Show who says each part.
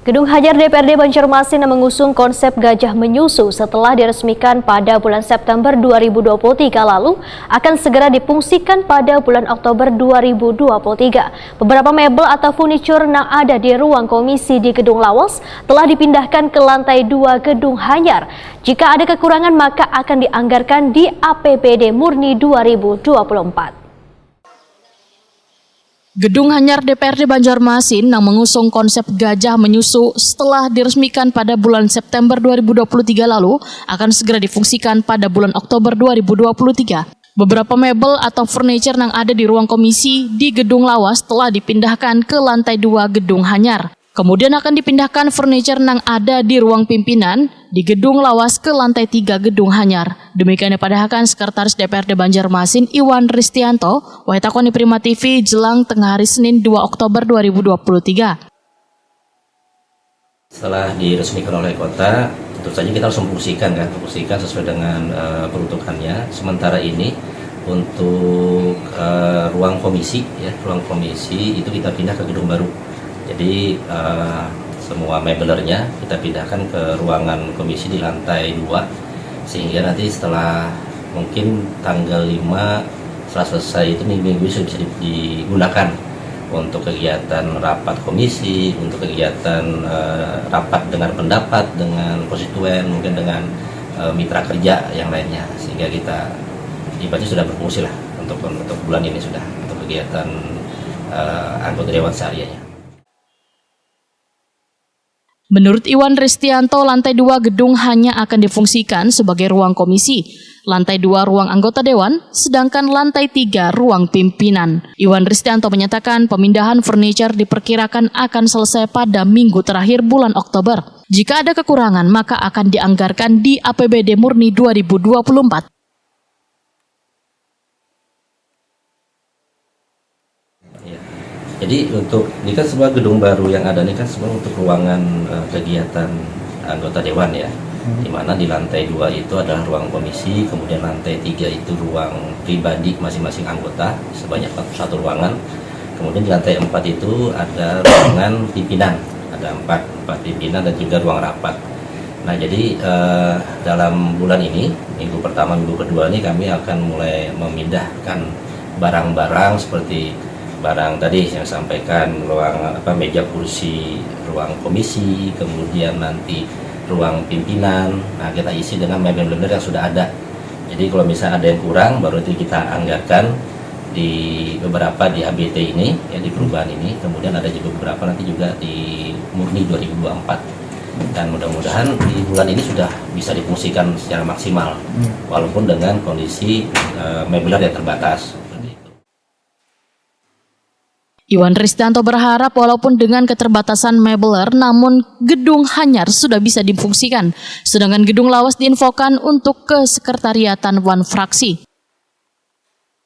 Speaker 1: Gedung Hanyar DPRD Banjarmasin mengusung konsep gajah menyusu setelah diresmikan pada bulan September 2023 lalu akan segera difungsikan pada bulan Oktober 2023. Beberapa mebel atau furnitur yang ada di ruang komisi di Gedung Lawas telah dipindahkan ke lantai 2 Gedung Hanyar. Jika ada kekurangan maka akan dianggarkan di APBD murni 2024.
Speaker 2: Gedung Hanyar DPRD Banjarmasin yang mengusung konsep gajah menyusu setelah diresmikan pada bulan September 2023 lalu akan segera difungsikan pada bulan Oktober 2023. Beberapa mebel atau furniture yang ada di ruang komisi di Gedung Lawas telah dipindahkan ke lantai 2 Gedung Hanyar. Kemudian akan dipindahkan furniture yang ada di ruang pimpinan di Gedung Lawas ke lantai 3 Gedung Hanyar. Demikian dipadahkan Sekretaris DPRD Banjarmasin Iwan Ristianto, Waitakoni Prima TV jelang tengah hari Senin 2 Oktober 2023.
Speaker 3: Setelah diresmikan oleh kota, tentu saja kita harus memfungsikan sesuai dengan peruntukannya. Sementara ini untuk ruang komisi itu kita pindah ke gedung baru. Jadi semua mebelernya kita pindahkan ke ruangan komisi di lantai 2 sehingga nanti setelah mungkin tanggal 5 setelah selesai itu minggu sudah bisa digunakan untuk kegiatan rapat komisi, untuk kegiatan rapat dengar pendapat dengan konstituen, mungkin dengan mitra kerja yang lainnya, sehingga kita ibaratnya sudah berfungsi lah untuk bulan ini sudah untuk kegiatan anggota dewan sehariannya.
Speaker 2: Menurut Iwan Ristianto, lantai 2 gedung hanya akan difungsikan sebagai ruang komisi, lantai 2 ruang anggota dewan, sedangkan lantai 3 ruang pimpinan. Iwan Ristianto menyatakan pemindahan furniture diperkirakan akan selesai pada minggu terakhir bulan Oktober. Jika ada kekurangan, maka akan dianggarkan di APBD murni 2024.
Speaker 3: Jadi untuk ini kan semua gedung baru yang ada ini kan semua untuk ruangan kegiatan anggota dewan ya, di mana di lantai 2 itu adalah ruang komisi, kemudian lantai 3 itu ruang pribadi masing-masing anggota sebanyak 1 ruangan, kemudian di lantai 4 itu ada ruangan pimpinan, ada 4 pimpinan dan juga ruang rapat. Nah jadi dalam bulan ini, minggu pertama, minggu kedua ini kami akan mulai memindahkan barang-barang seperti barang tadi yang sampaikan, ruang meja kursi ruang komisi, kemudian nanti ruang pimpinan. Nah kita isi dengan mebel-mebel yang sudah ada. Jadi kalau misalnya ada yang kurang baru itu kita anggarkan di beberapa di ABT ini ya, di perubahan ini. Kemudian ada juga beberapa nanti juga di murni 2024. Dan mudah-mudahan di bulan ini sudah bisa difungsikan secara maksimal walaupun dengan kondisi mebeler yang terbatas.
Speaker 2: Iwan Ristianto berharap walaupun dengan keterbatasan mebeler, namun Gedung Hanyar sudah bisa difungsikan, sedangkan Gedung Lawas diinfokan untuk kesekretariatan One Fraksi.